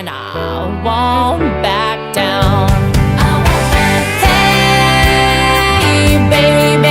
and I won't back down. Hey, baby,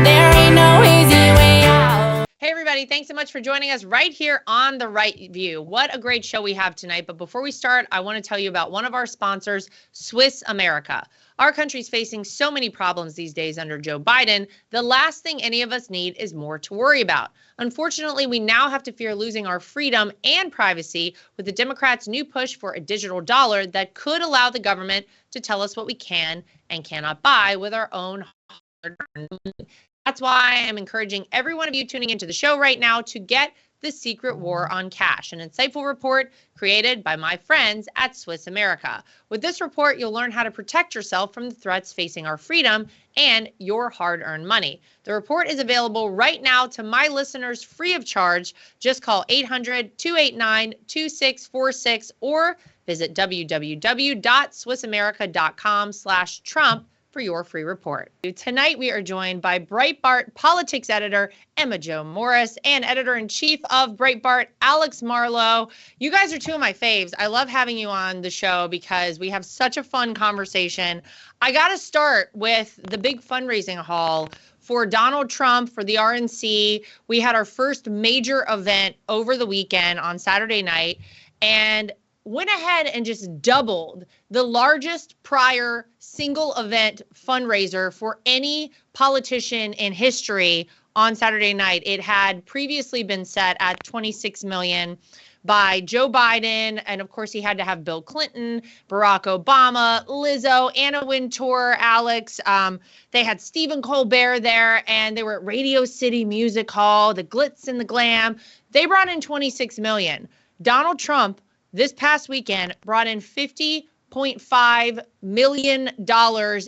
there ain't no easy way out. Hey everybody, thanks so much for joining us right here on The Right View. What a great show we have tonight. But before we start, I want to tell you about one of our sponsors, Swiss America. Our country's facing so many problems these days under Joe Biden. The last thing any of us need is more to worry about. Unfortunately, we now have to fear losing our freedom and privacy with the Democrats' new push for a digital dollar that could allow the government to tell us what we can and cannot buy with our own hard-earned money. That's why I'm encouraging every one of you tuning into the show right now to get The Secret War on Cash, an insightful report created by my friends at Swiss America. With this report, you'll learn how to protect yourself from the threats facing our freedom and your hard-earned money. The report is available right now to my listeners free of charge. Just call 800-289-2646 or visit www.swissamerica.com/Trump for your free report. Tonight, we are joined by Breitbart politics editor Emma Jo Morris and editor-in-chief of Breitbart, Alex Marlow. You guys are two of my faves. I love having you on the show because we have such a fun conversation. I got to start with the big fundraising haul for Donald Trump, for the RNC. We had our first major event over the weekend on Saturday night, and went ahead and just doubled the largest prior single event fundraiser for any politician in history on Saturday night. It had previously been set at $26 million by Joe Biden. And of course, he had to have Bill Clinton, Barack Obama, Lizzo, Anna Wintour, Alex. They had Stephen Colbert there, and they were at Radio City Music Hall, the glitz and the glam. They brought in $26 million. Donald Trump this past weekend brought in $50.5 million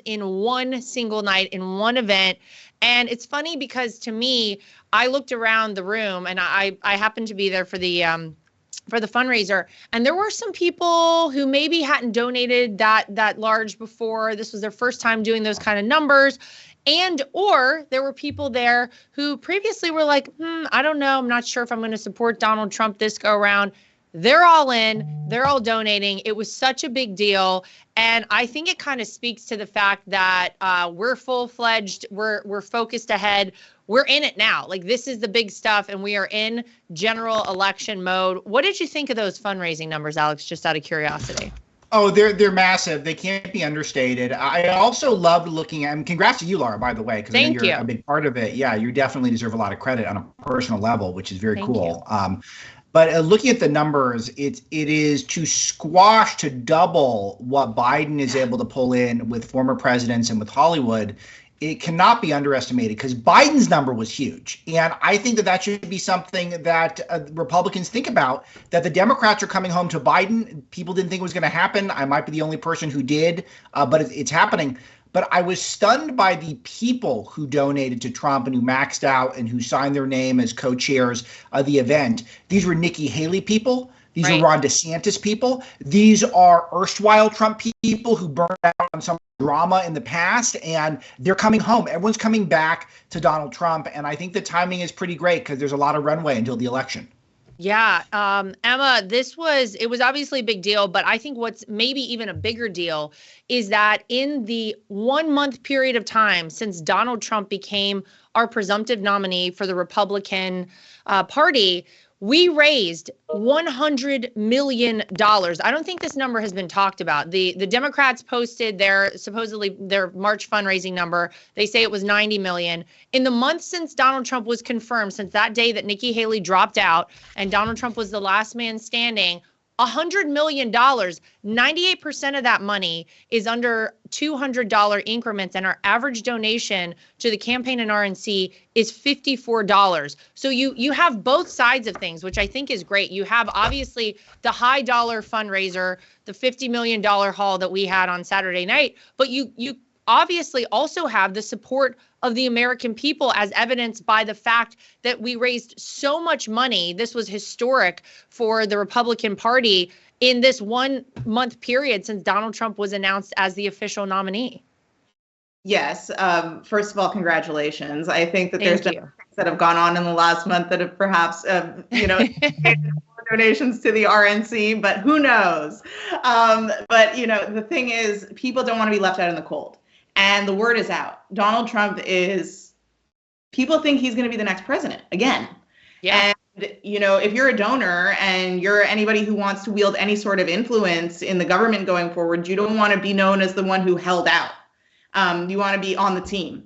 in one single night, in one event. And it's funny because to me, I looked around the room and I happened to be there for the fundraiser. And there were some people who maybe hadn't donated that large before. This was their first time doing those kind of numbers. And or there were people there who previously were like, I don't know. I'm not sure if I'm going to support Donald Trump this go around. They're all in, they're all donating. It was such a big deal. And I think it kind of speaks to the fact that we're full-fledged, we're focused ahead. We're in it now. Like, this is the big stuff, and we are in general election mode. What did you think of those fundraising numbers, Alex, just out of curiosity? Oh, they're massive. They can't be understated. I also loved looking at, and congrats to you, Lara, by the way, because I know you're a big part of it. Yeah, you definitely deserve a lot of credit on a personal level, which is very cool. But looking at the numbers, it is to squash, to double what Biden is able to pull in with former presidents and with Hollywood. It cannot be underestimated because Biden's number was huge. And I think that should be something that Republicans think about, that the Democrats are coming home to Biden. People didn't think it was going to happen. I might be the only person who did, but it's happening. But I was stunned by the people who donated to Trump and who maxed out and who signed their name as co-chairs of the event. These were Nikki Haley people. These are Ron DeSantis people. These are erstwhile Trump people who burned out on some drama in the past, and they're coming home. Everyone's coming back to Donald Trump. And I think the timing is pretty great because there's a lot of runway until the election. Yeah, Emma, it was obviously a big deal, but I think what's maybe even a bigger deal is that in the 1 month period of time since Donald Trump became our presumptive nominee for the Republican Party, we raised $100 million. I don't think this number has been talked about. The Democrats posted supposedly their March fundraising number. They say it was 90 million. In the month since Donald Trump was confirmed, since that day that Nikki Haley dropped out and Donald Trump was the last man standing, $100 million, 98% of that money is under $200 increments, and our average donation to the campaign and RNC is $54. So you have both sides of things, which I think is great. You have obviously the high dollar fundraiser, the $50 million haul that we had on Saturday night, but you obviously also have the support of the American people, as evidenced by the fact that we raised so much money. This was historic for the Republican Party in this 1 month period since Donald Trump was announced as the official nominee. Yes. First of all, congratulations. I think that there's been things that have gone on in the last month that have perhaps, more donations to the RNC, but who knows? But the thing is, people don't want to be left out in the cold, and the word is out. Donald Trump is. People think he's going to be the next president again. Yeah. And if you're a donor and you're anybody who wants to wield any sort of influence in the government going forward, you don't want to be known as the one who held out. You want to be on the team.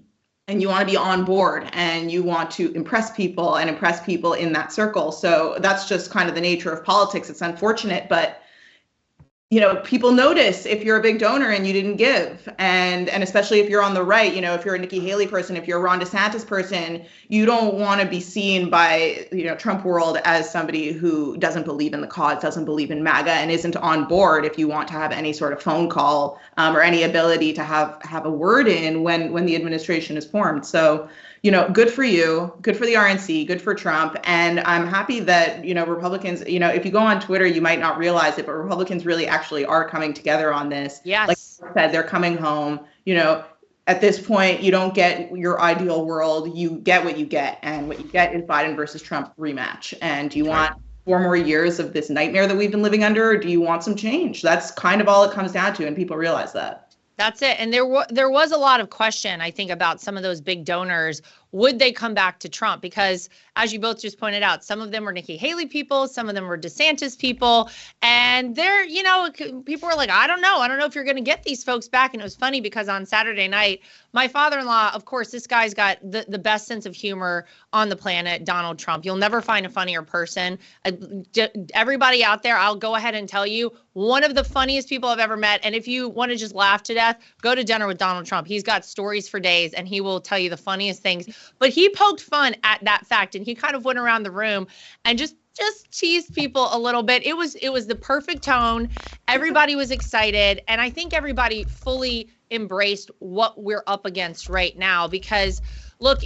And you want to be on board, and you want to impress people in that circle. So that's just kind of the nature of politics. It's unfortunate, but people notice if you're a big donor and you didn't give, and especially if you're on the right, if you're a Nikki Haley person, if you're a Ron DeSantis person, you don't want to be seen by Trump world as somebody who doesn't believe in the cause, doesn't believe in MAGA, and isn't on board if you want to have any sort of phone call or any ability to have a word in when the administration is formed. So good for you, good for the RNC, good for Trump. And I'm happy that, Republicans, if you go on Twitter, you might not realize it, but Republicans really actually are coming together on this. Yes. Like I said, they're coming home. At this point, you don't get your ideal world. You get what you get. And what you get is Biden versus Trump rematch. And do you want 4 more years of this nightmare that we've been living under, or do you want some change? That's kind of all it comes down to. And people realize that. That's it. And there was a lot of question, I think, about some of those big donors. Would they come back to Trump? Because as you both just pointed out, some of them were Nikki Haley people, some of them were DeSantis people. And they're, people were like, I don't know if you're going to get these folks back. And it was funny because on Saturday night, my father-in-law, of course, this guy's got the best sense of humor on the planet, Donald Trump. You'll never find a funnier person. Everybody out there, I'll go ahead and tell you, one of the funniest people I've ever met. And if you want to just laugh to death, go to dinner with Donald Trump. He's got stories for days, and he will tell you the funniest things. But he poked fun at that fact, and he kind of went around the room and just teased people a little bit. It was the perfect tone. Everybody was excited, and I think everybody fully embraced what we're up against right now. Because look,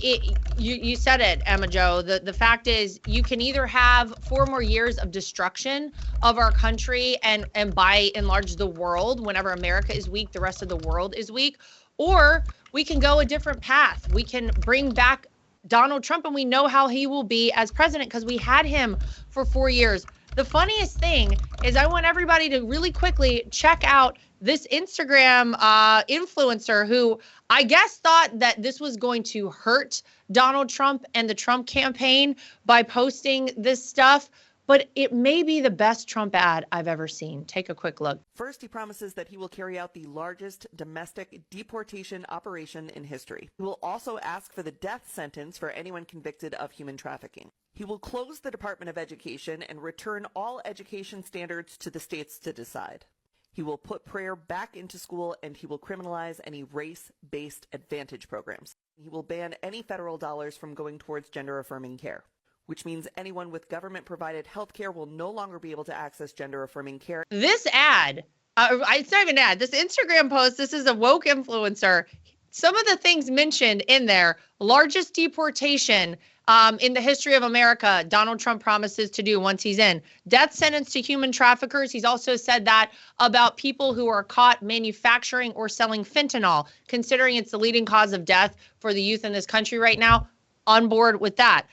you said it, Emma Jo. The fact is, you can either have 4 more years of destruction of our country and by and large the world. Whenever America is weak, the rest of the world is weak. Or we can go a different path. We can bring back Donald Trump, and we know how he will be as president because we had him for 4 years. The funniest thing is I want everybody to really quickly check out this Instagram influencer who I guess thought that this was going to hurt Donald Trump and the Trump campaign by posting this stuff. But it may be the best Trump ad I've ever seen. Take a quick look. First, he promises that he will carry out the largest domestic deportation operation in history. He will also ask for the death sentence for anyone convicted of human trafficking. He will close the Department of Education and return all education standards to the states to decide. He will put prayer back into school, and he will criminalize any race-based advantage programs. He will ban any federal dollars from going towards gender-affirming care, which means anyone with government-provided health care will no longer be able to access gender-affirming care. This ad, it's not even an ad, this Instagram post, this is a woke influencer. Some of the things mentioned in there, largest deportation in the history of America, Donald Trump promises to do once he's in. Death sentence to human traffickers. He's also said that about people who are caught manufacturing or selling fentanyl, considering it's the leading cause of death for the youth in this country right now. On board with that.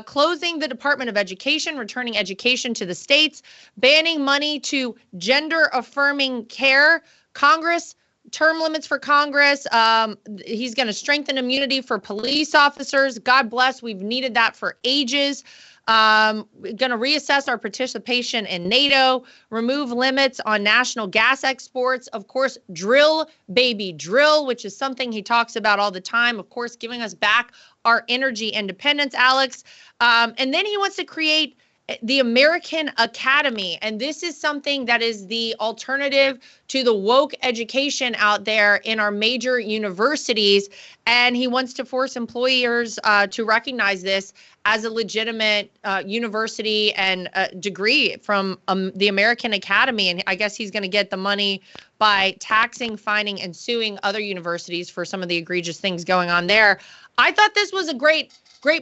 Closing the Department of Education, returning education to the states, banning money to gender-affirming care, Congress, term limits for Congress. He's going to strengthen immunity for police officers. God bless. We've needed that for ages. Going to reassess our participation in NATO, remove limits on national gas exports. Of course, drill, baby, drill, which is something he talks about all the time. Of course, giving us back our energy independence, Alex. And then he wants to create the American Academy. And this is something that is the alternative to the woke education out there in our major universities. And he wants to force employers to recognize this as a legitimate university and degree from the American Academy. And I guess he's going to get the money by taxing, fining, and suing other universities for some of the egregious things going on there. I thought this was a great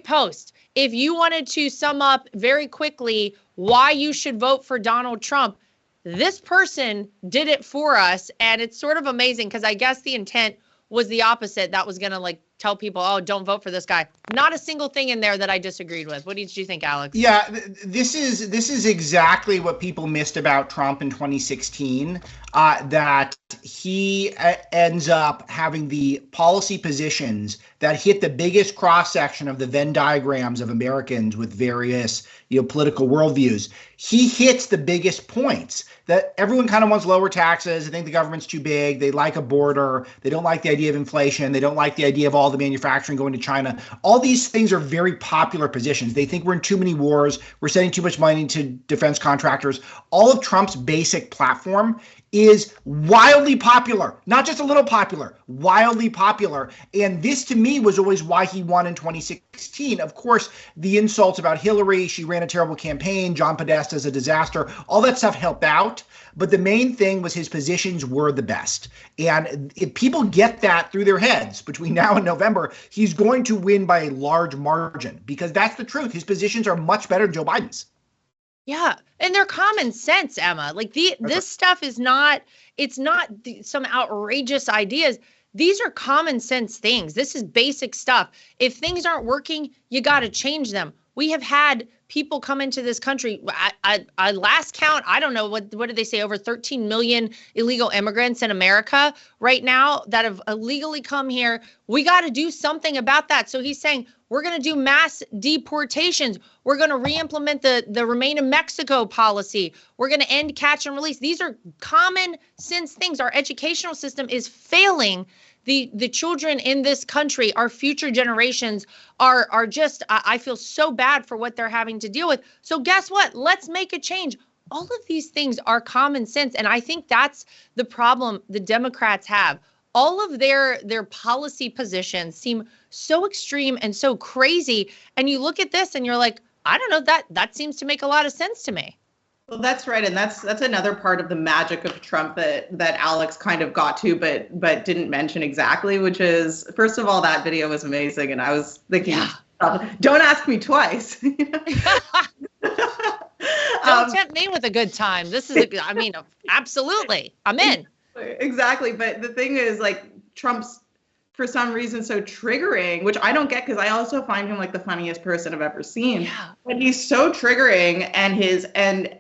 post. If you wanted to sum up very quickly why you should vote for Donald Trump, this person did it for us. And it's sort of amazing because I guess the intent was the opposite. That was going to tell people, oh, don't vote for this guy. Not a single thing in there that I disagreed with. What did you think, Alex? Yeah, this is exactly what people missed about Trump in 2016, that he ends up having the policy positions that hit the biggest cross section of the Venn diagrams of Americans with various political worldviews. He hits the biggest points that everyone kind of wants lower taxes. They think the government's too big. They like a border. They don't like the idea of inflation. They don't like the idea of all the manufacturing going to China. All these things are very popular positions. They think we're in too many wars. We're sending too much money to defense contractors. All of Trump's basic platform is wildly popular, not just a little popular, wildly popular. And this, to me, was always why he won in 2016. Of course, the insults about Hillary, she ran a terrible campaign, John Podesta's a disaster, all that stuff helped out. But the main thing was his positions were the best. And if people get that through their heads between now and November, he's going to win by a large margin, because that's the truth. His positions are much better than Joe Biden's. Yeah. And they're common sense, Emma. Like this stuff is not, it's not some outrageous ideas. These are common sense things. This is basic stuff. If things aren't working, you got to change them. We have had people come into this country. I last count, I don't know, what did they say? Over 13 million illegal immigrants in America right now that have illegally come here. We got to do something about that. So he's saying, we're going to do mass deportations. We're going to re-implement the Remain in Mexico policy. We're going to end catch and release. These are common sense things. Our educational system is failing the children in this country. Our future generations are just, I feel so bad for what they're having to deal with. So guess what? Let's make a change. All of these things are common sense. And I think that's the problem the Democrats have. All of their policy positions seem so extreme and so crazy. And you look at this and you're like, I don't know, that seems to make a lot of sense to me. Well, that's right. And that's another part of the magic of Trump that Alex kind of got to, but didn't mention exactly, which is, first of all, that video was amazing. And I was thinking, don't ask me twice. Don't tempt me with a good time. This is, absolutely. I'm in. Exactly. But the thing is, like, Trump's, for some reason, so triggering, which I don't get, because I also find him like the funniest person I've ever seen. Yeah. But he's so triggering,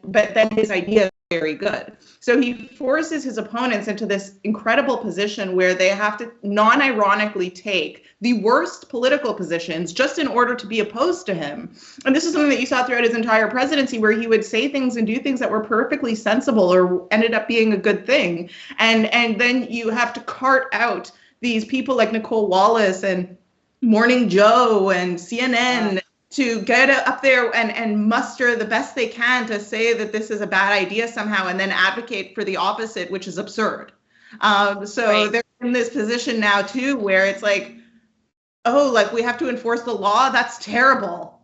but then his idea is very good. So he forces his opponents into this incredible position where they have to non-ironically take the worst political positions just in order to be opposed to him. And this is something that you saw throughout his entire presidency, where he would say things and do things that were perfectly sensible or ended up being a good thing. And then you have to cart out these people like Nicole Wallace and Morning Joe and CNN to get up there and muster the best they can to say that this is a bad idea somehow, and then advocate for the opposite, which is absurd. They're in this position now too, where it's like, oh, like, we have to enforce the law. That's terrible.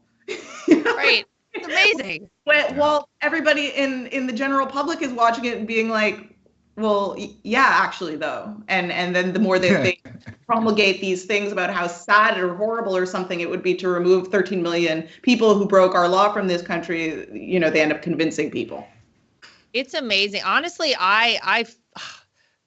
Right. It's amazing. Well, everybody in the general public is watching it and being like, well, yeah, actually, though. And then the more they promulgate these things about how sad or horrible or something it would be to remove 13 million people who broke our law from this country, they end up convincing people. It's amazing. Honestly, I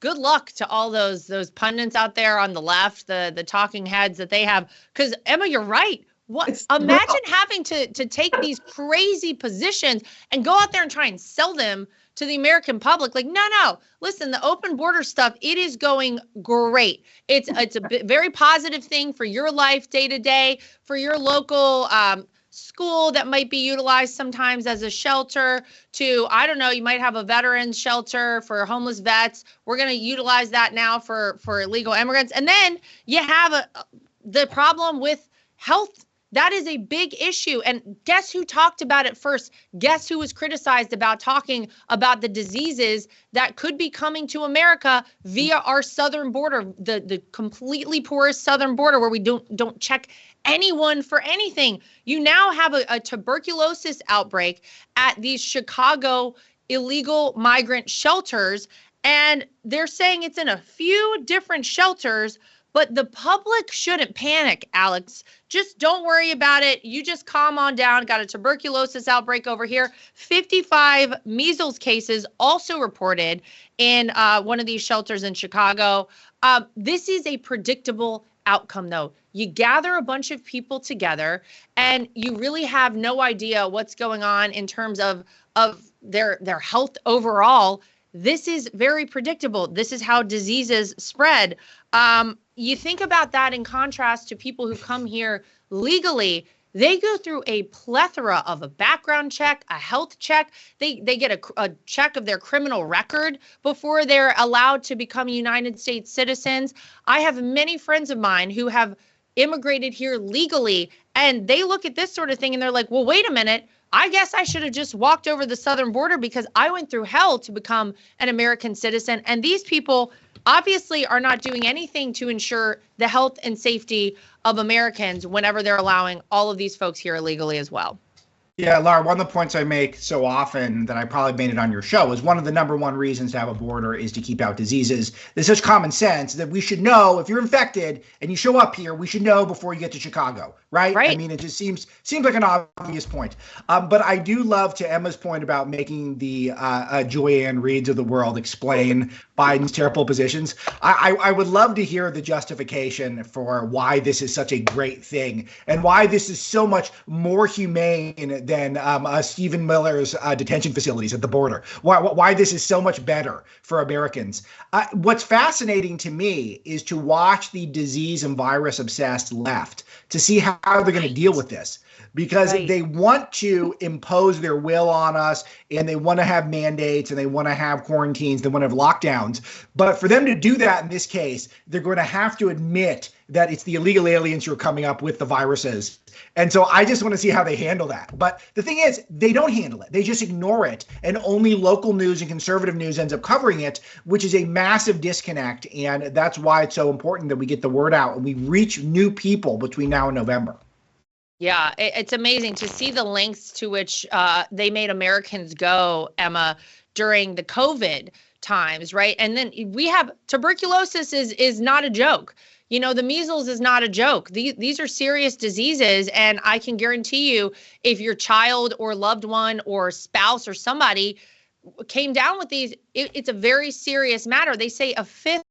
good luck to all those pundits out there on the left, the talking heads that they have. Because, Emma, you're right. Imagine having to take these crazy positions and go out there and try and sell them to the American public. Like, no, listen, the open border stuff, it is going great. It's a very positive thing for your life day to day, for your local school that might be utilized sometimes as a shelter to, I don't know, you might have a veterans shelter for homeless vets. We're going to utilize that now for illegal immigrants. And then you have the problem with health. That is a big issue. And guess who talked about it first? Guess who was criticized about talking about the diseases that could be coming to America via our southern border, the completely porous southern border where we don't check anyone for anything. You now have a tuberculosis outbreak at these Chicago illegal migrant shelters. And they're saying it's in a few different shelters. But the public shouldn't panic, Alex. Just don't worry about it. You just calm on down. Got a tuberculosis outbreak over here. 55 measles cases also reported in one of these shelters in Chicago. This is a predictable outcome, though. You gather a bunch of people together and you really have no idea what's going on in terms of their health overall. This is very predictable. This is how diseases spread. You think about that in contrast to people who come here legally. They go through a plethora of a background check, a health check. They get a check of their criminal record before they're allowed to become United States citizens. I have many friends of mine who have immigrated here legally, and they look at this sort of thing and they're like, well, wait a minute. I guess I should have just walked over the southern border because I went through hell to become an American citizen. And these people obviously are not doing anything to ensure the health and safety of Americans whenever they're allowing all of these folks here illegally as well. Yeah, Lara, one of the points I make so often that I probably made it on your show is one of the number one reasons to have a border is to keep out diseases. There's such common sense that we should know if you're infected and you show up here, we should know before you get to Chicago, right? I mean, it just seems like an obvious point. But I do love, to Emma's point about making the Joy-Ann Reids of the world explain Biden's terrible positions. I would love to hear the justification for why this is such a great thing and why this is so much more humane than Stephen Miller's detention facilities at the border. Why this is so much better for Americans. What's fascinating to me is to watch the disease and virus obsessed left to see how they're going to deal with this. Because they want to impose their will on us, and they want to have mandates, and they want to have quarantines, they want to have lockdowns. But for them to do that in this case, they're going to have to admit that it's the illegal aliens who are coming up with the viruses. And so I just want to see how they handle that. But the thing is, they don't handle it. They just ignore it. And only local news and conservative news ends up covering it, which is a massive disconnect. And that's why it's so important that we get the word out and we reach new people between now and November. Yeah, it's amazing to see the lengths to which they made Americans go, Emma, during the COVID times, right? And then we have tuberculosis is not a joke. You know, the measles is not a joke. These are serious diseases. And I can guarantee you, if your child or loved one or spouse or somebody came down with these, it's a very serious matter. They say a fifth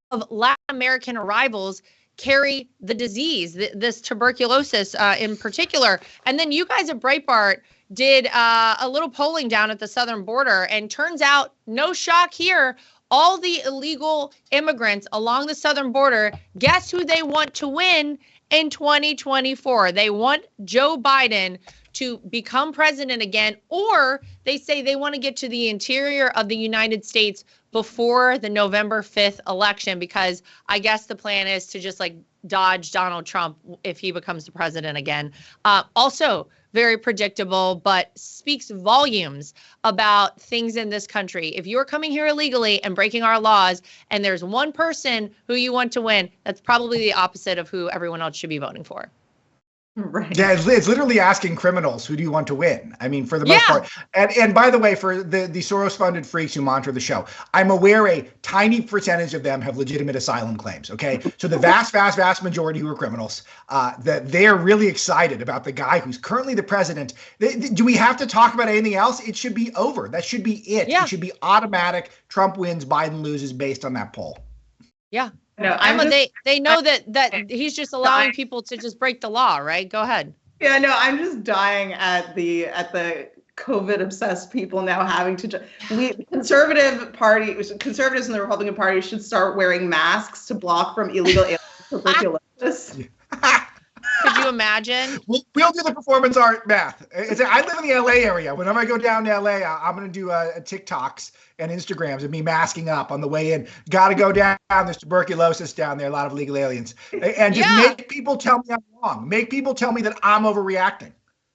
of Latin American arrivals carry the disease, this tuberculosis in particular. And then you guys at Breitbart did a little polling down at the southern border, and turns out, no shock here, all the illegal immigrants along the southern border, guess who they want to win in 2024? They want Joe Biden to become president again, or they say they want to get to the interior of the United States before the November 5th election, because I guess the plan is to just like dodge Donald Trump if he becomes the president again. Also very predictable, but speaks volumes about things in this country. If you're coming here illegally and breaking our laws, and there's one person who you want to win, that's probably the opposite of who everyone else should be voting for. Right. Yeah, it's literally asking criminals, who do you want to win? I mean, for the most part. And by the way, for the Soros-funded freaks who monitor the show, I'm aware a tiny percentage of them have legitimate asylum claims, okay? So the vast majority who are criminals, that they're really excited about the guy who's currently the president. Do we have to talk about anything else? It should be over. That should be it. Yeah. It should be automatic. Trump wins, Biden loses based on that poll. Yeah. No, Emma, they know that he's just allowing people to just break the law, right? Go ahead. Yeah, no, I'm just dying at the COVID obsessed people now having to. Conservatives in the Republican Party should start wearing masks to block from illegal alien tuberculosis. Could you imagine? We'll do the performance art math. I live in the LA area. Whenever I go down to LA, I'm going to do TikToks and Instagrams of me masking up on the way in. Got to go down. There's tuberculosis down there. A lot of illegal aliens. And just make people tell me I'm wrong. Make people tell me that I'm overreacting.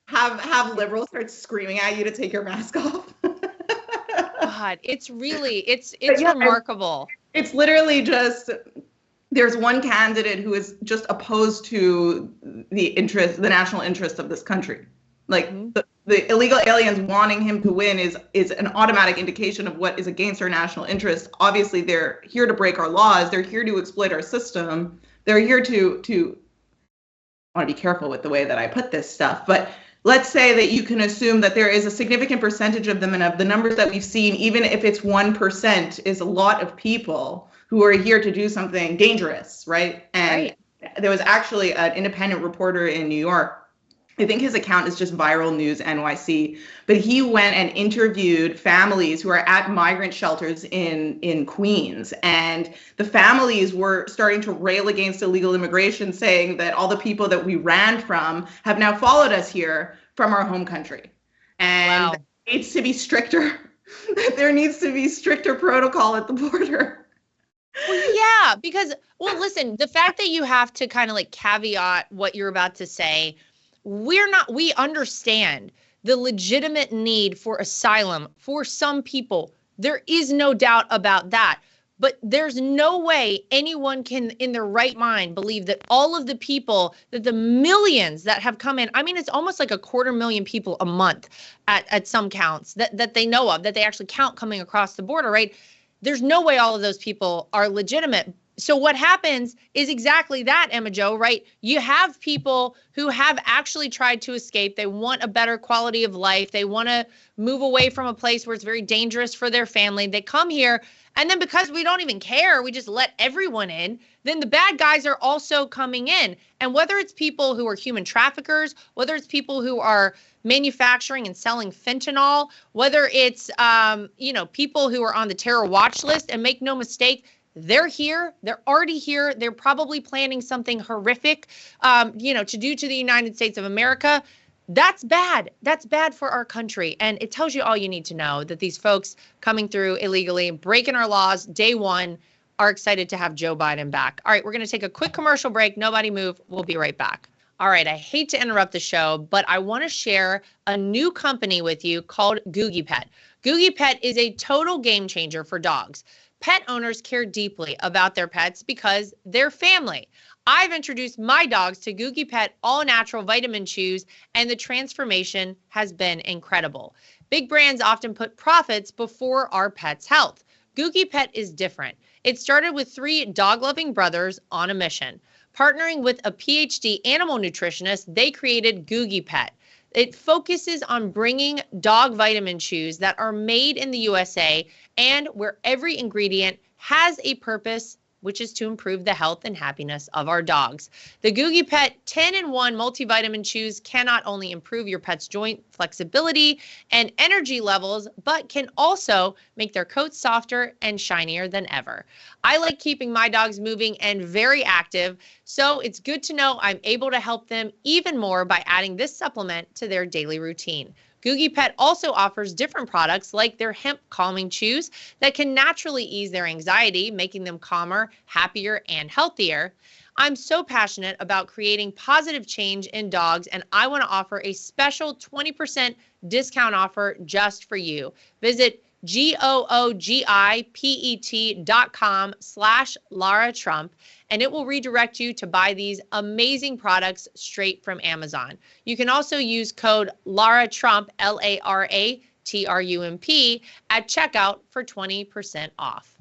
Have liberals start screaming at you to take your mask off. God, it's remarkable. It's literally just. There's one candidate who is just opposed to the national interest of this country. Like the illegal aliens wanting him to win is an automatic indication of what is against our national interest. Obviously, they're here to break our laws. They're here to exploit our system. They're here to I want to be careful with the way that I put this stuff, but let's say that you can assume that there is a significant percentage of them, and of the numbers that we've seen, even if it's 1%, is a lot of people who are here to do something dangerous, right? And there was actually an independent reporter in New York. I think his account is just Viral News NYC, but he went and interviewed families who are at migrant shelters in Queens. And the families were starting to rail against illegal immigration, saying that all the people that we ran from have now followed us here from our home country. And wow. There needs to be stricter, there needs to be stricter protocol at the border. Well, yeah, because, well, listen, the fact that you have to kind of like caveat what you're about to say, we understand the legitimate need for asylum for some people. There is no doubt about that. But there's no way anyone can, in their right mind, believe that all of the people, that the millions that have come in, I mean, it's almost like 250,000 people a month at some counts that they know of, that they actually count coming across the border, right? There's no way all of those people are legitimate. So what happens is exactly that, Emma Jo, right? You have people who have actually tried to escape. They want a better quality of life. They want to move away from a place where it's very dangerous for their family. They come here, and then because we don't even care, we just let everyone in, then the bad guys are also coming in. And whether it's people who are human traffickers, whether it's people who are manufacturing and selling fentanyl, whether it's people who are on the terror watch list, and make no mistake, they're here. They're already here. They're probably planning something horrific, to do to the United States of America. That's bad. That's bad for our country. And it tells you all you need to know, that these folks coming through illegally, breaking our laws day one, are excited to have Joe Biden back. All right, we're going to take a quick commercial break. Nobody move. We'll be right back. All right, I hate to interrupt the show, but I want to share a new company with you called Googie Pet. Googie Pet is a total game changer for dogs. Pet owners care deeply about their pets because they're family. I've introduced my dogs to Googie Pet all-natural vitamin chews, and the transformation has been incredible. Big brands often put profits before our pets' health. Googie Pet is different. It started with 3 dog-loving brothers on a mission. Partnering with a PhD animal nutritionist, they created Googie Pet. It focuses on bringing dog vitamin chews that are made in the USA and where every ingredient has a purpose, which is to improve the health and happiness of our dogs. The Googie Pet 10-in-1 multivitamin chews can not only improve your pet's joint flexibility and energy levels, but can also make their coats softer and shinier than ever. I like keeping my dogs moving and very active, so it's good to know I'm able to help them even more by adding this supplement to their daily routine. Googie Pet also offers different products like their hemp calming chews that can naturally ease their anxiety, making them calmer, happier, and healthier. I'm so passionate about creating positive change in dogs, and I want to offer a special 20% discount offer just for you. Visit googipet.com/Lara Trump, and it will redirect you to buy these amazing products straight from Amazon. You can also use code Lara Trump, LARATRUMP, at checkout for 20% off.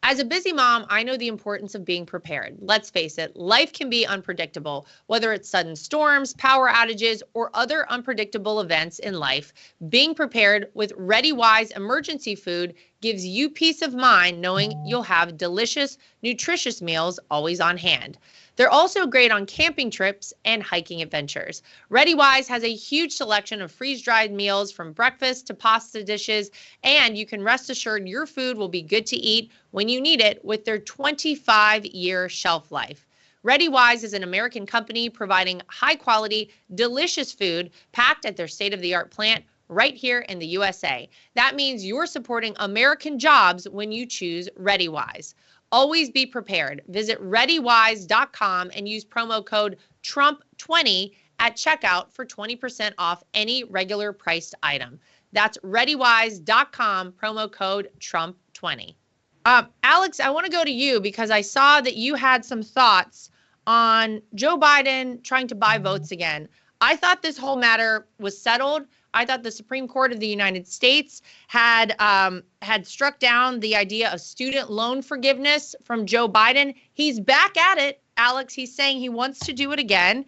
As a busy mom, I know the importance of being prepared. Let's face it, life can be unpredictable, whether it's sudden storms, power outages, or other unpredictable events in life. Being prepared with ReadyWise emergency food gives you peace of mind knowing you'll have delicious, nutritious meals always on hand. They're also great on camping trips and hiking adventures. ReadyWise has a huge selection of freeze-dried meals from breakfast to pasta dishes, and you can rest assured your food will be good to eat when you need it with their 25-year shelf life. ReadyWise is an American company providing high-quality, delicious food packed at their state-of-the-art plant right here in the USA. That means you're supporting American jobs when you choose ReadyWise. Always be prepared. Visit ReadyWise.com and use promo code TRUMP20 at checkout for 20% off any regular priced item. That's ReadyWise.com, promo code TRUMP20. Alex, I want to go to you because I saw that you had some thoughts on Joe Biden trying to buy votes again. I thought this whole matter was settled. I thought the Supreme Court of the United States had struck down the idea of student loan forgiveness from Joe Biden. He's back at it, Alex. He's saying he wants to do it again.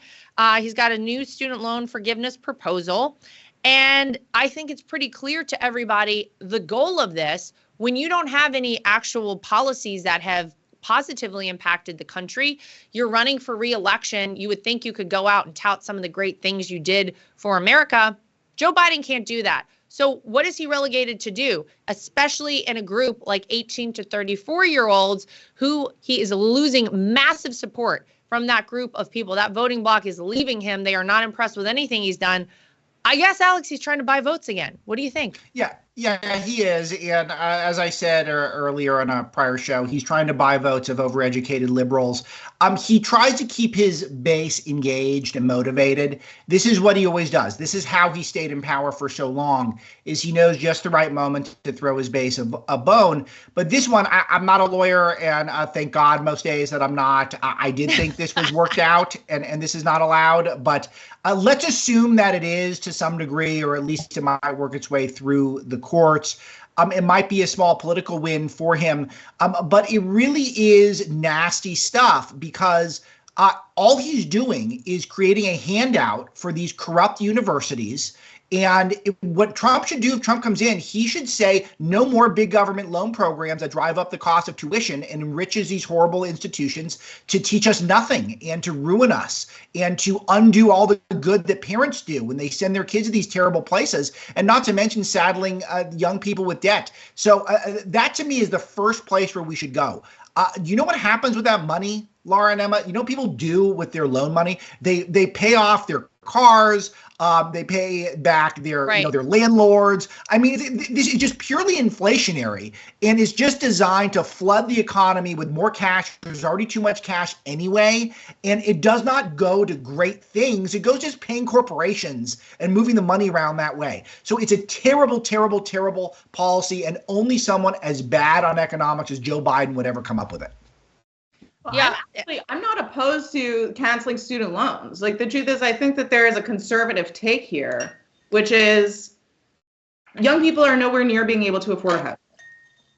He's got a new student loan forgiveness proposal. And I think it's pretty clear to everybody the goal of this, when you don't have any actual policies that have positively impacted the country. You're running for re-election. You would think you could go out and tout some of the great things you did for America. Joe Biden can't do that. So what is he relegated to do, especially in a group like 18 to 34-year-olds who he is losing massive support from that group of people? That voting bloc is leaving him. They are not impressed with anything he's done. I guess, Alex, he's trying to buy votes again. What do you think? Yeah, he is. And as I said earlier on a prior show, he's trying to buy votes of overeducated liberals. He tries to keep his base engaged and motivated. This is what he always does. This is how he stayed in power for so long, is he knows just the right moment to throw his base a bone. But this one, I'm not a lawyer, and thank God most days that I'm not. I did think this was worked out, and this is not allowed. But let's assume that it is to some degree, or at least it might work its way through the courts. It might be a small political win for him, but it really is nasty stuff, because all he's doing is creating a handout for these corrupt universities. And what Trump should do if Trump comes in, he should say no more big government loan programs that drive up the cost of tuition and enriches these horrible institutions to teach us nothing and to ruin us and to undo all the good that parents do when they send their kids to these terrible places, and not to mention saddling young people with debt. So that to me is the first place where we should go. You know what happens with that money, Lara and Emma? You know what people do with their loan money? They pay off their cars. They pay back their their landlords. I mean, this is just purely inflationary, and it's just designed to flood the economy with more cash. There's already too much cash anyway, and it does not go to great things. It goes just paying corporations and moving the money around that way. So it's a terrible, terrible, terrible policy, and only someone as bad on economics as Joe Biden would ever come up with it. Well, yeah, I'm not opposed to canceling student loans. Like, the truth is, I think that there is a conservative take here, which is young people are nowhere near being able to afford a house.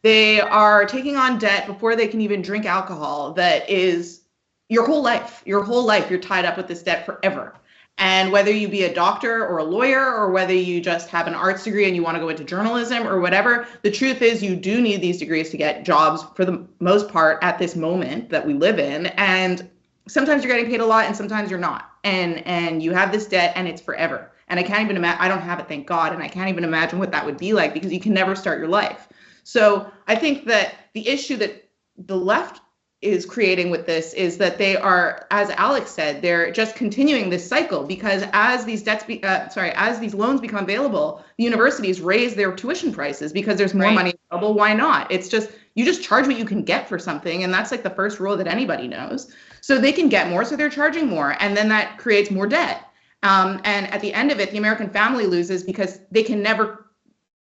They are taking on debt before they can even drink alcohol. That is your whole life. Your whole life, you're tied up with this debt forever. And whether you be a doctor or a lawyer, or whether you just have an arts degree and you want to go into journalism or whatever, the truth is you do need these degrees to get jobs for the most part at this moment that we live in. And sometimes you're getting paid a lot and sometimes you're not. And you have this debt and it's forever. And I can't even imagine, I don't have it, thank God. And I can't even imagine what that would be like, because you can never start your life. So I think that the issue that the left is creating with this is that they are, as Alex said, they're just continuing this cycle, because as these as these loans become available, the universities raise their tuition prices because there's more money available. Why not? It's just, you just charge what you can get for something, and that's like the first rule that anybody knows. So they can get more, so they're charging more, and then that creates more debt. And at the end of it, the American family loses because they can never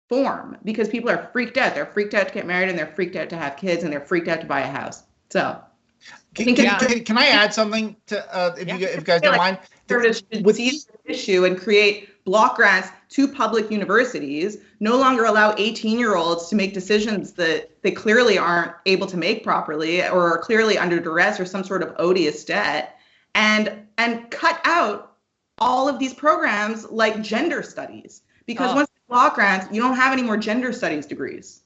form, because people are freaked out. They're freaked out to get married, and they're freaked out to have kids, and they're freaked out to buy a house. So, can I add something to if you guys don't mind? With this issue and create block grants to public universities, no longer allow 18-year-olds to make decisions that they clearly aren't able to make properly, or are clearly under duress or some sort of odious debt, and cut out all of these programs like gender studies, because once block grants, you don't have any more gender studies degrees.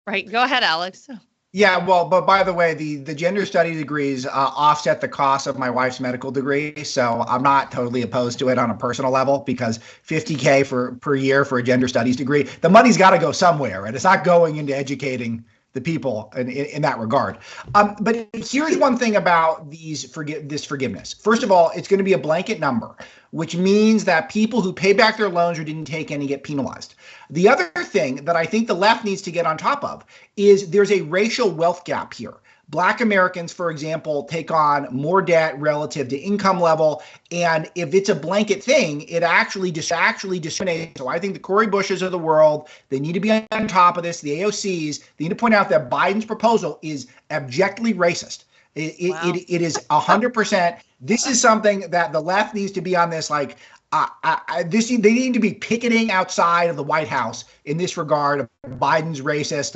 Right. Go ahead, Alex. Yeah, well, but by the way, the gender studies degrees offset the cost of my wife's medical degree, so I'm not totally opposed to it on a personal level, because $50K per year for a gender studies degree, the money's got to go somewhere, and it's not going into educating the people in that regard. But here's one thing about this forgiveness. First of all, it's going to be a blanket number, which means that people who pay back their loans or didn't take any get penalized. The other thing that I think the left needs to get on top of is there's a racial wealth gap here. Black Americans, for example, take on more debt relative to income level. And if it's a blanket thing, it actually discriminates. So I think the Cori Bushes of the world, they need to be on top of this. The AOCs, they need to point out that Biden's proposal is abjectly racist. It is 100%. This is something that the left needs to be on this, like, they need to be picketing outside of the White House in this regard of Biden's racist,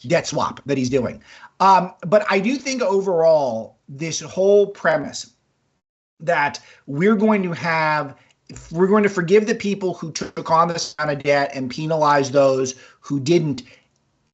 debt swap that he's doing. But I do think overall, this whole premise that we're going to forgive the people who took on this kind of debt and penalize those who didn't,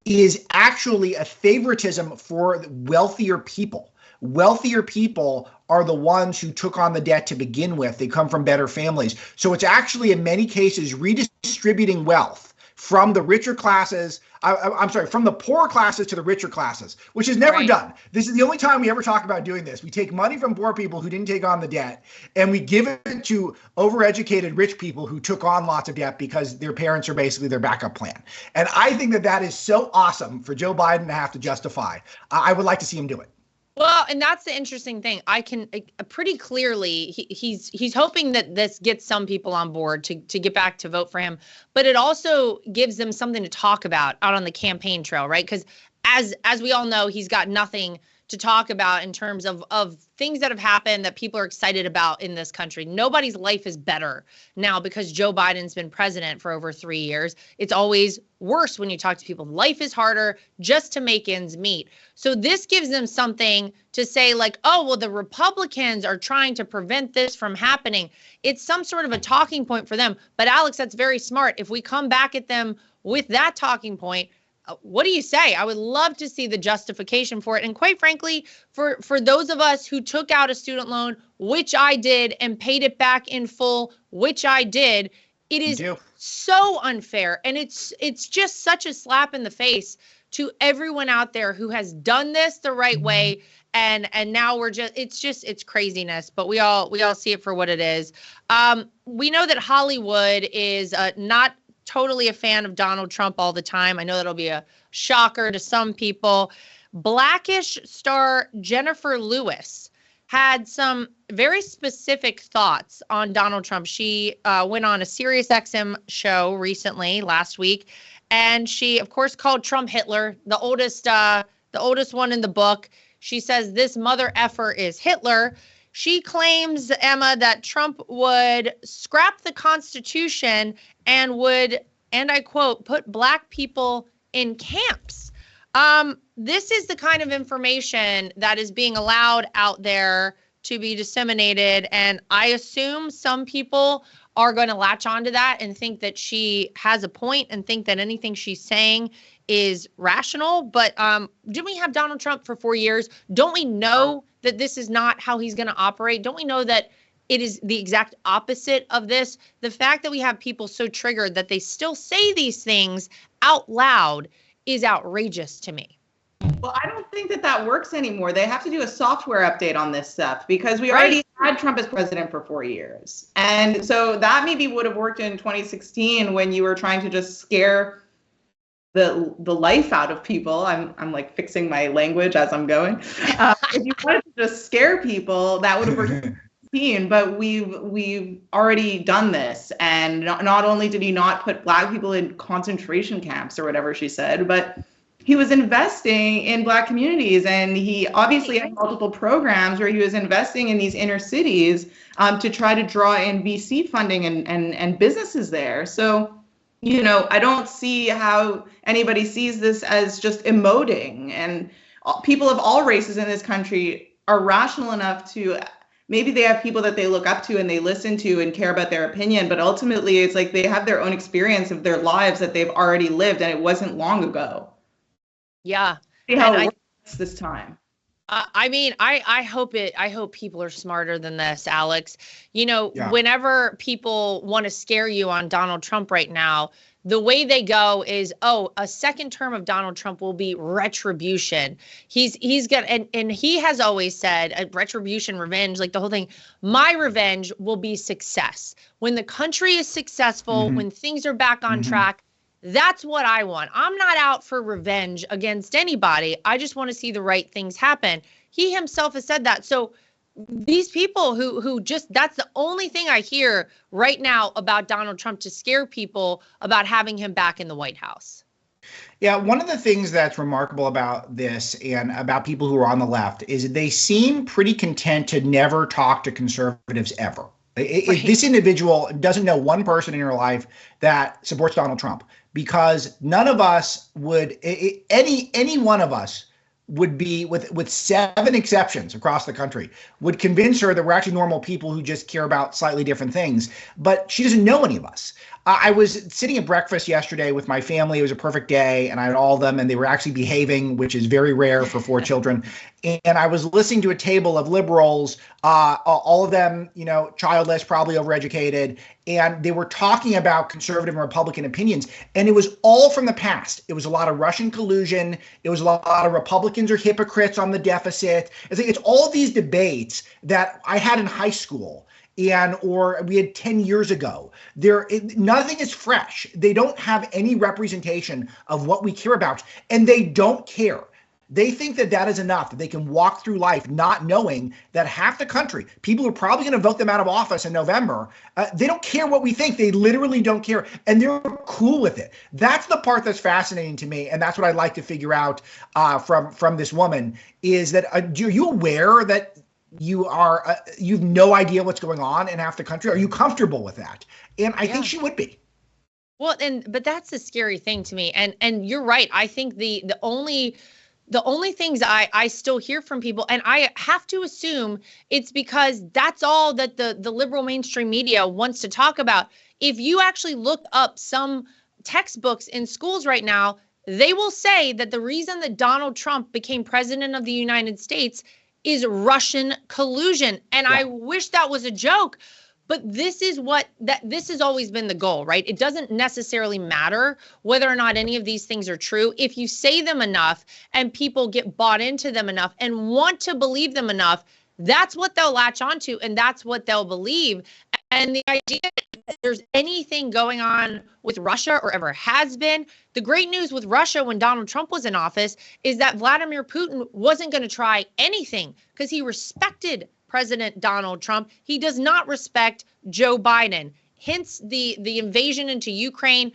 is actually a favoritism for wealthier people. Wealthier people are the ones who took on the debt to begin with. They come from better families. So it's actually in many cases redistributing wealth from the richer classes, from the poorer classes to the richer classes, which is never done. This is the only time we ever talk about doing this. We take money from poor people who didn't take on the debt, and we give it to overeducated rich people who took on lots of debt because their parents are basically their backup plan. And I think that that is so awesome for Joe Biden to have to justify. I would like to see him do it. Well, and that's the interesting thing. I can pretty clearly, he's hoping that this gets some people on board to get back to vote for him, but it also gives them something to talk about out on the campaign trail, right? Because as we all know, he's got nothing to talk about in terms of things that have happened that people are excited about in this country. Nobody's life is better now because Joe Biden's been president for over 3 years. It's always worse when you talk to people. Life is harder just to make ends meet. So this gives them something to say like, oh, well, the Republicans are trying to prevent this from happening. It's some sort of a talking point for them. But Alex, that's very smart. If we come back at them with that talking point, what do you say? I would love to see the justification for it. And quite frankly, for those of us who took out a student loan, which I did, and paid it back in full, which I did, it is so unfair. And it's just such a slap in the face to everyone out there who has done this the right way. And now it's craziness, but we all see it for what it is. We know that Hollywood is not totally a fan of Donald Trump all the time. I know that'll be a shocker to some people. Blackish star Jennifer Lewis had some very specific thoughts on Donald Trump. She went on a SiriusXM show recently, last week, and she, of course, called Trump Hitler, the oldest one in the book. She says this mother effer is Hitler. She claims, Emma, that Trump would scrap the Constitution and would, and I quote, put Black people in camps. This is the kind of information that is being allowed out there to be disseminated. And I assume some people are going to latch onto that and think that she has a point and think that anything she's saying is rational. But didn't we have Donald Trump for 4 years? Don't we know that this is not how he's going to operate? Don't we know that it is the exact opposite of this? The fact that we have people so triggered that they still say these things out loud is outrageous to me. Well, I don't think that works anymore. They have to do a software update on this stuff because we already had Trump as president for 4 years. And so that maybe would have worked in 2016 when you were trying to just scare the life out of people. I'm like fixing my language as I'm going. If you wanted to just scare people, that would have worked. But we've already done this, and not only did he not put Black people in concentration camps or whatever she said, but he was investing in Black communities, and he obviously had multiple programs where he was investing in these inner cities to try to draw in VC funding and businesses there. So, you know, I don't see how anybody sees this as just emoting. And people of all races in this country are rational enough to, maybe they have people that they look up to and they listen to and care about their opinion, but ultimately it's like they have their own experience of their lives that they've already lived, and it wasn't long ago. Yeah. See how it works this time. I mean, I hope people are smarter than this, Alex. You know, whenever people want to scare you on Donald Trump right now, the way they go is, oh, a second term of Donald Trump will be retribution. He's got, and he has always said retribution, revenge, like the whole thing. My revenge will be success. When the country is successful, when things are back on track, that's what I want. I'm not out for revenge against anybody. I just want to see the right things happen. He himself has said that. So these people who just, that's the only thing I hear right now about Donald Trump to scare people about having him back in the White House. Yeah, one of the things that's remarkable about this and about people who are on the left is they seem pretty content to never talk to conservatives ever. This individual doesn't know one person in her life that supports Donald Trump, because none of us would, any one of us would be, with 7 exceptions across the country, would convince her that we're actually normal people who just care about slightly different things. But she doesn't know any of us. I was sitting at breakfast yesterday with my family. It was a perfect day, and I had all of them, and they were actually behaving, which is very rare for 4 children. And I was listening to a table of liberals, all of them, childless, probably overeducated, and they were talking about conservative and Republican opinions, and it was all from the past. It was a lot of Russian collusion. It was a lot of Republicans are hypocrites on the deficit. It's all of these debates that I had in high school or we had 10 years ago. Nothing is fresh. They don't have any representation of what we care about, and they don't care. They think that is enough, that they can walk through life not knowing that half the country, people are probably going to vote them out of office in November. They don't care what we think. They literally don't care, and they're cool with it. That's the part that's fascinating to me, and that's what I'd like to figure out from this woman is that are you aware that you've no idea what's going on in half the country? Are you comfortable with that? And I think she would be. Well, but that's the scary thing to me. And you're right. I think the only things I still hear from people, and I have to assume it's because that's all that the liberal mainstream media wants to talk about. If you actually look up some textbooks in schools right now, they will say that the reason that Donald Trump became president of the United States is Russian collusion. And I wish that was a joke, but this has always been the goal, right? It doesn't necessarily matter whether or not any of these things are true. If you say them enough and people get bought into them enough and want to believe them enough, that's what they'll latch onto and that's what they'll believe. And the idea that there's anything going on with Russia or ever has been, the great news with Russia when Donald Trump was in office is that Vladimir Putin wasn't going to try anything because he respected President Donald Trump. He does not respect Joe Biden. Hence the invasion into Ukraine.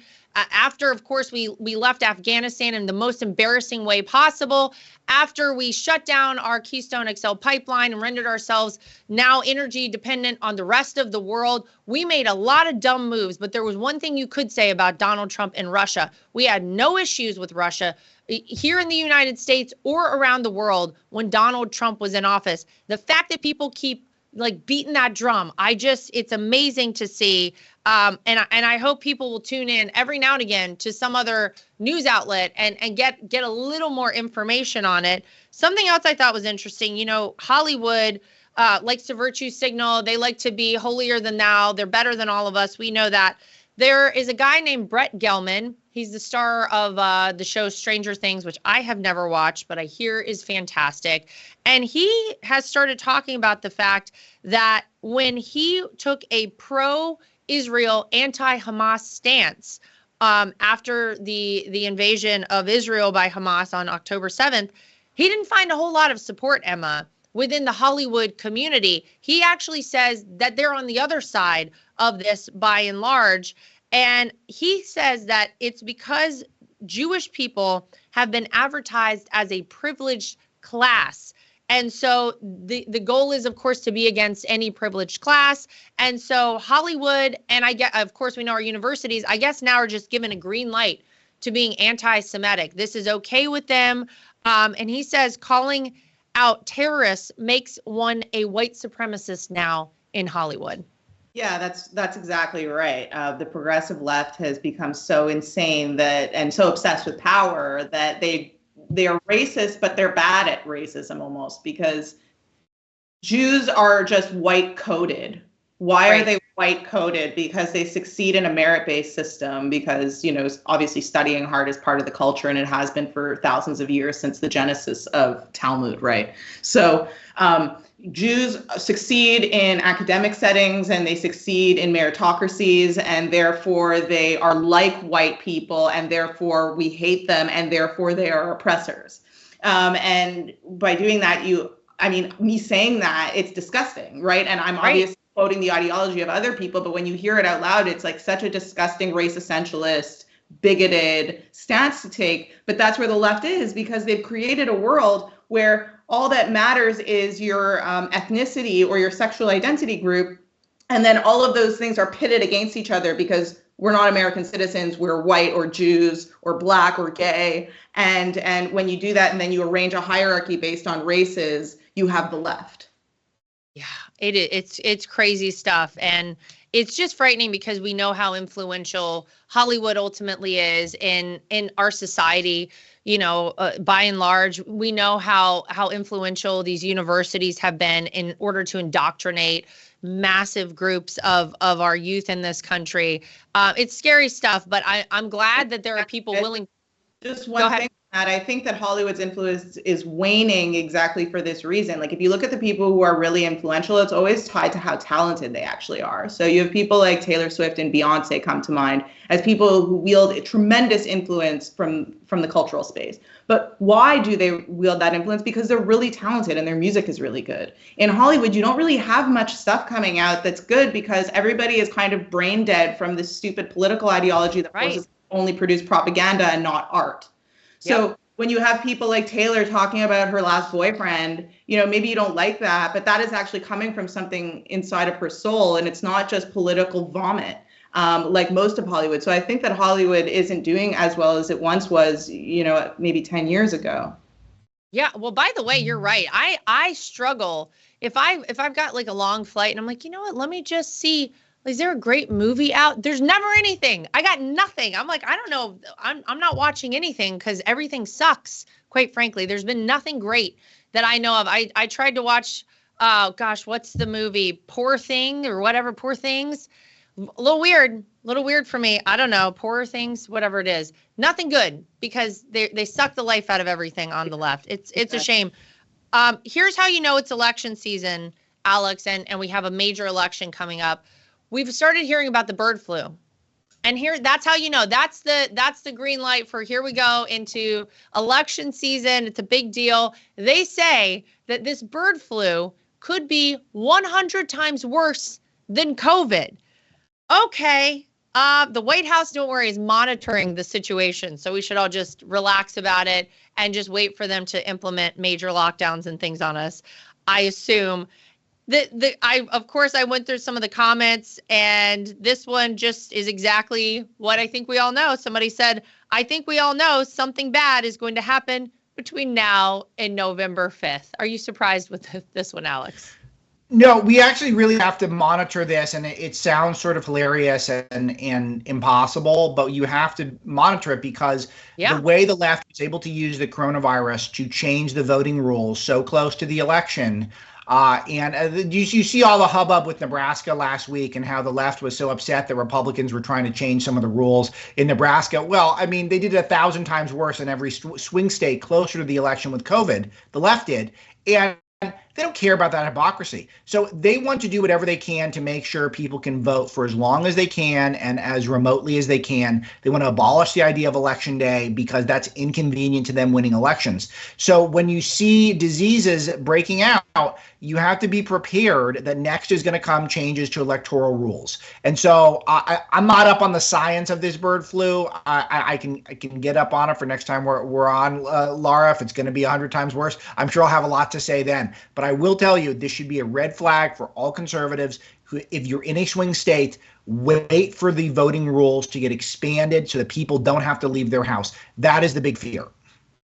After, of course, we left Afghanistan in the most embarrassing way possible, after we shut down our Keystone XL pipeline and rendered ourselves now energy dependent on the rest of the world, we made a lot of dumb moves. But there was one thing you could say about Donald Trump and Russia. We had no issues with Russia here in the United States or around the world when Donald Trump was in office. The fact that people keep beating that drum, it's amazing to see. And I hope people will tune in every now and again to some other news outlet and get a little more information on it. Something else I thought was interesting, Hollywood likes to virtue signal. They like to be holier than thou. They're better than all of us. We know that. There is a guy named Brett Gelman. He's the star of the show Stranger Things, which I have never watched, but I hear is fantastic. And he has started talking about the fact that when he took a pro-Israel, anti-Hamas stance after the invasion of Israel by Hamas on October 7th, he didn't find a whole lot of support, Emma, within the Hollywood community. He actually says that they're on the other side of this by and large. And he says that it's because Jewish people have been advertised as a privileged class. And so the goal is, of course, to be against any privileged class. And so Hollywood, and of course, we know our universities, I guess now are just given a green light to being anti-Semitic. This is okay with them. And he says calling out terrorists makes one a white supremacist now in Hollywood. Yeah, that's exactly right. The progressive left has become so insane and so obsessed with power that they are racist, but they're bad at racism almost, because Jews are just white coded. Why are they white coded? Because they succeed in a merit-based system, because, obviously studying hard is part of the culture, and it has been for thousands of years since the genesis of Talmud, right? So Jews succeed in academic settings and they succeed in meritocracies, and therefore they are like white people, and therefore we hate them, and therefore they are oppressors. And by doing that, me saying that, it's disgusting, right? And I'm obviously quoting the ideology of other people, but when you hear it out loud, it's like such a disgusting race essentialist, bigoted stance to take. But that's where the left is, because they've created a world where all that matters is your ethnicity or your sexual identity group. And then all of those things are pitted against each other because we're not American citizens, we're white or Jews or black or gay. And when you do that and then you arrange a hierarchy based on races, you have the left. Yeah, it's crazy stuff. And it's just frightening because we know how influential Hollywood ultimately is in our society. By and large, we know how influential these universities have been in order to indoctrinate massive groups of our youth in this country. It's scary stuff, but I'm glad that there are people willing. Just one thing that I think that Hollywood's influence is waning exactly for this reason. Like if you look at the people who are really influential, it's always tied to how talented they actually are. So you have people like Taylor Swift and Beyonce come to mind as people who wield a tremendous influence from the cultural space. But why do they wield that influence? Because they're really talented and their music is really good. In Hollywood, you don't really have much stuff coming out that's good because everybody is kind of brain dead from this stupid political ideology that forces only produce propaganda and not art. So when you have people like Taylor talking about her last boyfriend, maybe you don't like that, but that is actually coming from something inside of her soul. And it's not just political vomit like most of Hollywood. So I think that Hollywood isn't doing as well as it once was, maybe 10 years ago. Yeah. Well, by the way, you're right. I struggle if I've got like a long flight and I'm like, you know what, let me just see. Is there a great movie out? There's never anything. I got nothing. I'm like, I don't know. I'm not watching anything because everything sucks, quite frankly. There's been nothing great that I know of. I tried to watch, what's the movie? Poor Thing or whatever, Poor Things. A little weird for me. I don't know. Poor Things, whatever it is. Nothing good because they suck the life out of everything on the left. It's a shame. Here's how you know it's election season, Alex, and we have a major election coming up. We've started hearing about the bird flu. And that's how you know. That's the green light for here we go into election season. It's a big deal. They say that this bird flu could be 100 times worse than COVID. Okay. The White House, don't worry, is monitoring the situation. So we should all just relax about it and just wait for them to implement major lockdowns and things on us. I assume. Of course, I went through some of the comments, and this one just is exactly what I think we all know. Somebody said, I think we all know something bad is going to happen between now and November 5th. Are you surprised with this one, Alex? No, we actually really have to monitor this, and it sounds sort of hilarious and impossible, but you have to monitor it because the way the left is able to use the coronavirus to change the voting rules so close to the election. You see all the hubbub with Nebraska last week and how the left was so upset that Republicans were trying to change some of the rules in Nebraska. Well, I mean, they did it 1,000 times worse in every swing state closer to the election with COVID. The left did. And they don't care about that hypocrisy. So they want to do whatever they can to make sure people can vote for as long as they can and as remotely as they can. They want to abolish the idea of election day because that's inconvenient to them winning elections. So when you see diseases breaking out, you have to be prepared that next is going to come changes to electoral rules. And so I'm not up on the science of this bird flu. I can get up on it for next time we're on, Lara. If it's going to be 100 times worse, I'm sure I'll have a lot to say then. But I will tell you, this should be a red flag for all conservatives who, if you're in a swing state, wait for the voting rules to get expanded so that people don't have to leave their house. That is the big fear.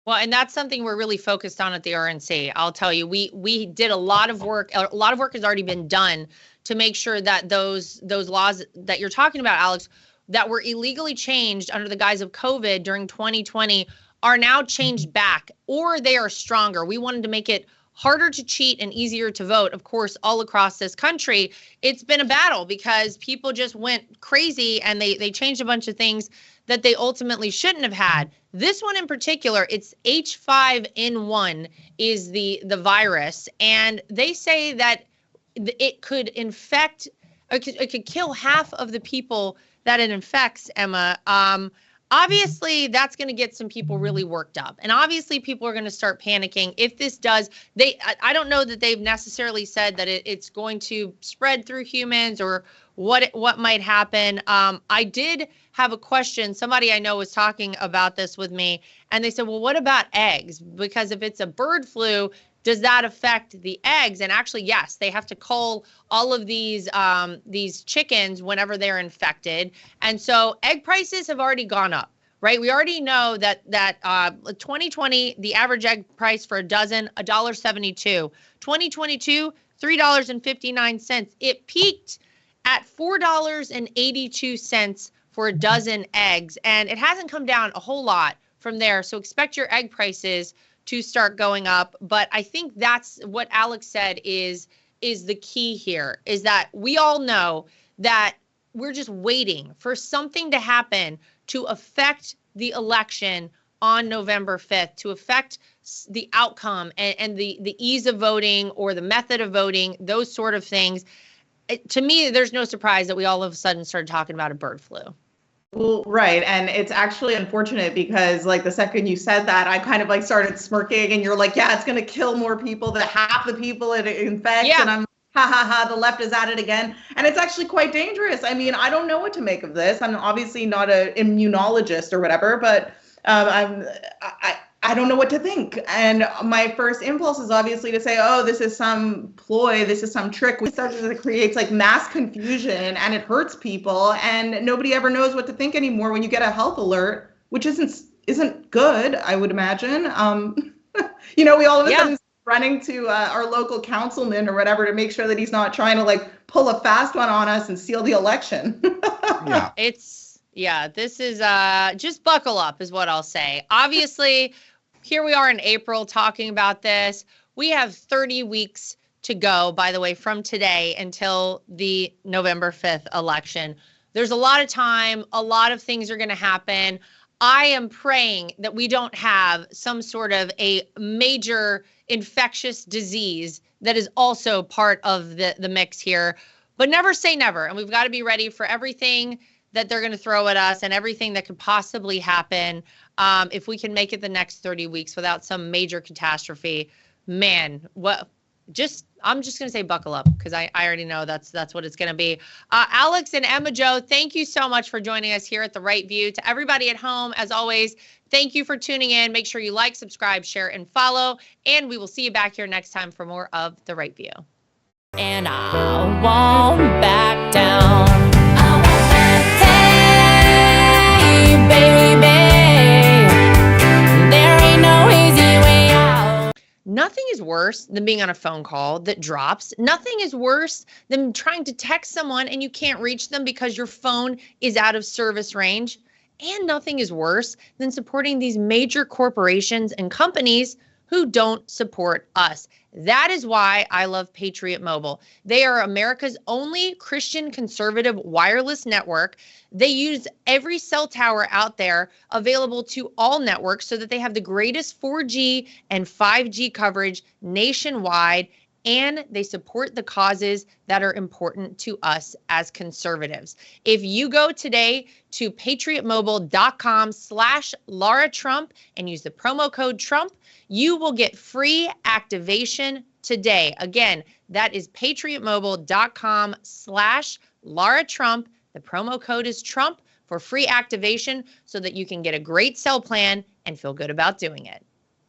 Well, and that's something we're really focused on at the RNC. I'll tell you, we did a lot of work. A lot of work has already been done to make sure that those laws that you're talking about, Alex, that were illegally changed under the guise of COVID during 2020 are now changed back, or they are stronger. We wanted to make it harder to cheat and easier to vote, of course, all across this country. It's been a battle because people just went crazy and they changed a bunch of things that they ultimately shouldn't have had. This one in particular, it's H5N1 is the virus, and they say that it could infect, it could kill half of the people that it infects, Emma. Obviously, that's going to get some people really worked up. And obviously, people are going to start panicking. If this does, I don't know that they've necessarily said that it's going to spread through humans or what might happen. I did have a question. Somebody I know was talking about this with me, and they said, well, what about eggs? Because if it's a bird flu, does that affect the eggs? And actually, yes, they have to cull all of these chickens whenever they're infected. And so egg prices have already gone up, right? We already know that 2020, the average egg price for a dozen, $1.72. 2022, $3.59. It peaked at $4.82 for a dozen eggs. And it hasn't come down a whole lot from there. So expect your egg prices to start going up. But I think that's what Alex said is the key here, is that we all know that we're just waiting for something to happen to affect the election on November 5th, to affect the outcome and the ease of voting or the method of voting, those sort of things. To me, there's no surprise that we all of a sudden started talking about a bird flu. Well, right. And it's actually unfortunate because like the second you said that, I kind of like started smirking and you're like, yeah, it's going to kill more people than half the people it infects. Yeah. And I'm ha ha ha, the left is at it again. And it's actually quite dangerous. I mean, I don't know what to make of this. I'm obviously not an immunologist or whatever, but I don't know what to think. And my first impulse is obviously to say, oh, this is some ploy, this is some trick. It creates like mass confusion and it hurts people. And nobody ever knows what to think anymore when you get a health alert, which isn't good, I would imagine. We all of a sudden running to our local councilman or whatever to make sure that he's not trying to like pull a fast one on us and seal the election. Yeah. This is just buckle up is what I'll say. Obviously, here we are in April talking about this. We have 30 weeks to go, by the way, from today until the November 5th election. There's a lot of time. A lot of things are going to happen. I am praying that we don't have some sort of a major infectious disease that is also part of the mix here. But never say never. And we've got to be ready for everything that they're going to throw at us and everything that could possibly happen if we can make it the next 30 weeks without some major catastrophe. Man, I'm just going to say buckle up because I already know that's what it's going to be. Alex and Emma Jo, thank you so much for joining us here at The Right View. To everybody at home, as always, thank you for tuning in. Make sure you like, subscribe, share, and follow. And we will see you back here next time for more of The Right View. And I won't back down. Hey, baby, there ain't no easy way out. Nothing is worse than being on a phone call that drops. Nothing is worse than trying to text someone and you can't reach them because your phone is out of service range. And nothing is worse than supporting these major corporations and companies who don't support us. That is why I love Patriot Mobile. They are America's only Christian conservative wireless network. They use every cell tower out there available to all networks so that they have the greatest 4G and 5G coverage nationwide, and they support the causes that are important to us as conservatives. If you go today to patriotmobile.com/Lara Trump and use the promo code Trump, you will get free activation today. Again, that is patriotmobile.com/Lara Trump. The promo code is Trump for free activation so that you can get a great cell plan and feel good about doing it.